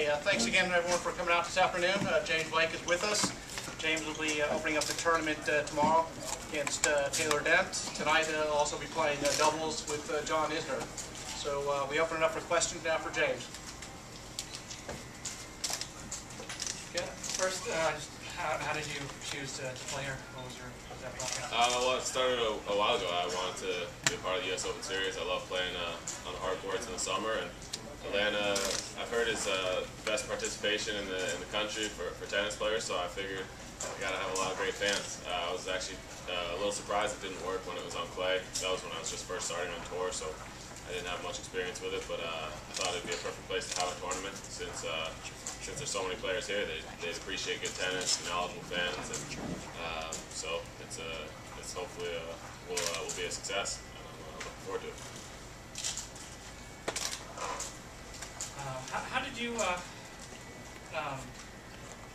Okay, thanks again everyone for coming out this afternoon. James Blake is with us. James will be opening up the tournament tomorrow against Taylor Dent. Tonight he'll also be playing doubles with John Isner. So we open it up for questions now for James. Yeah. First, just how did you choose to play her? What was that process? Well, it started a while ago. I wanted to be a part of the U.S. Open Series. I love playing on the hard courts in the summer, and Atlanta, I've heard, is best participation in the country for tennis players. So I figured I got to have a lot of great fans. I was actually a little surprised it didn't work when it was on clay. That was when I was just first starting on tour, so I didn't have much experience with it. But I thought it'd be a perfect place to have a tournament since there's so many players here. They appreciate good tennis, knowledgeable fans, and so it's hopefully will be a success. And I'm looking forward to it. How did you,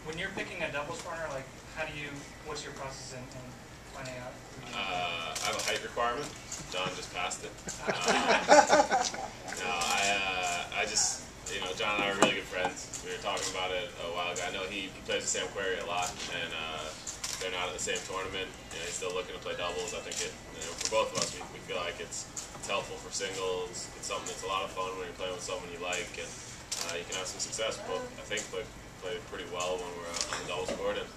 when you're picking a doubles partner, like what's your process in finding out? I have a height requirement. John just passed it. No, I just, John and I are really good friends. We were talking about it a while ago. I know he plays with Sam Querrey a lot, and they're not at the same tournament. He's still looking to play doubles. I think for both of us, we feel like it's helpful for singles. It's something that's a lot of fun when you're playing with someone you like, and you can have some success. We both, I think, play pretty well when we're on the doubles court, and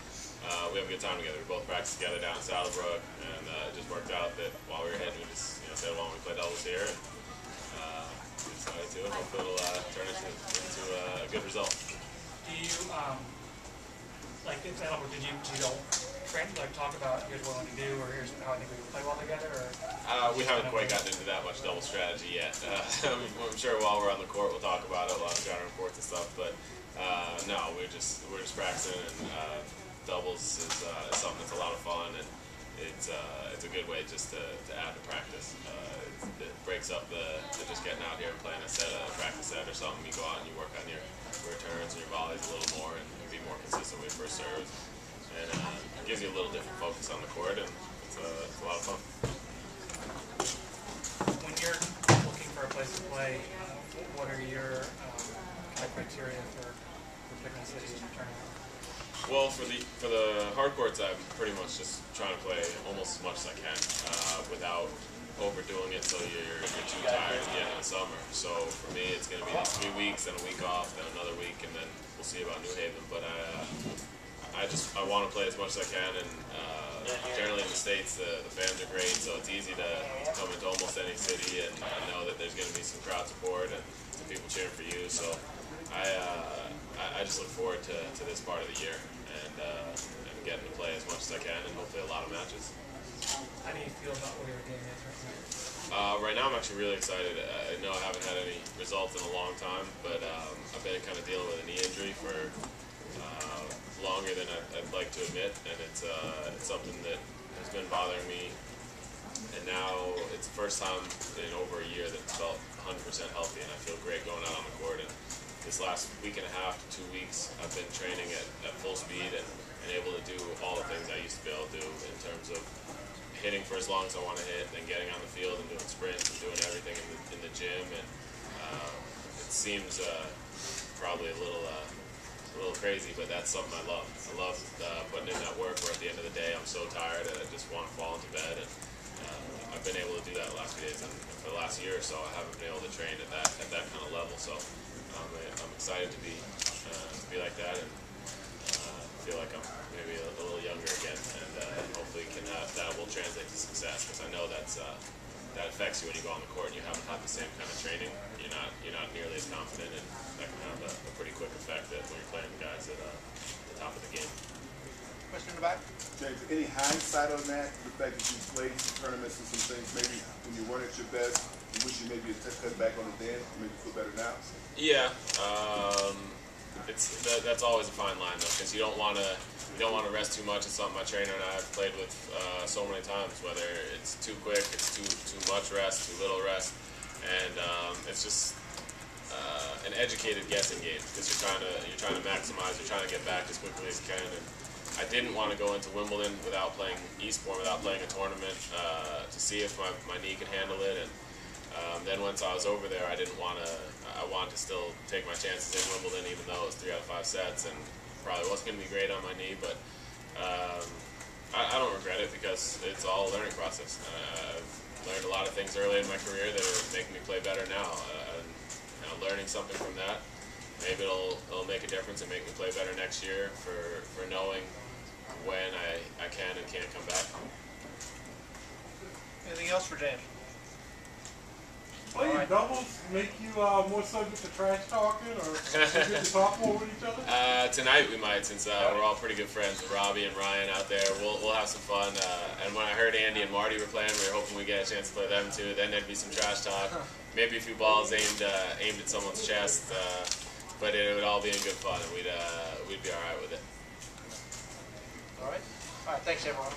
we have a good time together. We both practice together down in Saddlebrook, and it just worked out that while we were hitting, we just said, well, we play doubles here, and we decided to, and hopefully it'll turn into a good result. Do you, like in Saddlebrook, did you talk about here's what I want to do, or here's how I think we can play well together? Or we haven't quite gotten into that much double strategy yet. I'm sure while we're on the court we'll talk about it, a lot of counter courts and stuff. But no, we're just practicing, and doubles is something that's a lot of fun, and it's a good way just to add to practice. It breaks up the just getting out here and playing a practice set or something. You go out and you work on your returns and your volleys a little more, and be more consistent with your first serves. And it gives you a little different focus on the court, and it's a lot of fun. When you're looking for a place to play, what are your criteria for picking a city and turning out? Well, for the hard courts, I'm pretty much just trying to play almost as much as I can without overdoing it so you're too tired at the end of the summer. So for me, it's going to be like 3 weeks, then a week off, then another week, and then we'll see about New Haven. But I want to play as much as I can, and generally in the States the fans are great, so it's easy to come into almost any city and know that there's going to be some crowd support and some people cheering for you. So I just look forward to this part of the year and getting to play as much as I can, and hopefully a lot of matches. How do you feel about where your game is right now? Right now I'm actually really excited. I know I haven't had any results in a long time, but I've been kind of dealing with a knee injury for longer than I'd like to admit, and it's something that has been bothering me, and now it's the first time in over a year that it's felt 100% healthy, and I feel great going out on the court. And this last week and a half to 2 weeks, I've been training at full speed and able to do all the things I used to be able to do in terms of hitting for as long as I want to hit, then getting on the field and doing sprints and doing everything in the gym. And it seems probably a little crazy, but that's something I love. I love putting in that work where at the end of the day I'm so tired that I just want to fall into bed. And I've been able to do that the last few days, and for the last year or so I haven't been able to train at that kind of level. So I'm excited to be like that, and feel like I'm maybe a little younger again, and hopefully that will translate to success, because I know that affects you when you go on the court and you haven't had the same kind of training. You're not nearly as confident, and that can have a pretty quick effect when you're playing guys at the top of the game. Question in the back? James, any hindsight on that? The fact that you played some tournaments and some things, maybe when you weren't at your best, you wish you maybe had cut back on it then, maybe feel better now? Yeah, that's always a fine line though, because you don't want to rest too much. It's something my trainer and I have played with so many times. Whether it's too quick, it's too much rest, too little rest, and it's just an educated guessing game, because you're trying to maximize. You're trying to get back as quickly as you can. And I didn't want to go into Wimbledon without playing Eastbourne, without playing a tournament to see if my knee could handle it. And Then once I was over there, I wanted to still take my chances in Wimbledon, even though it was 3 out of 5 sets, and probably wasn't going to be great on my knee, but I don't regret it because it's all a learning process. I've learned a lot of things early in my career that are making me play better now, and learning something from that, maybe it'll make a difference and make me play better next year for knowing when I can and can't come back. Anything else for James? Playing doubles make you more subject to trash talking, or get to talk more with each other? Tonight we might, since we're all pretty good friends with Robbie and Ryan out there. We'll have some fun. And when I heard Andy and Marty were playing, we were hoping we get a chance to play them too. Then there'd be some trash talk, maybe a few balls aimed at someone's chest, but it would all be in good fun, and we'd be all right with it. All right. Thanks everyone.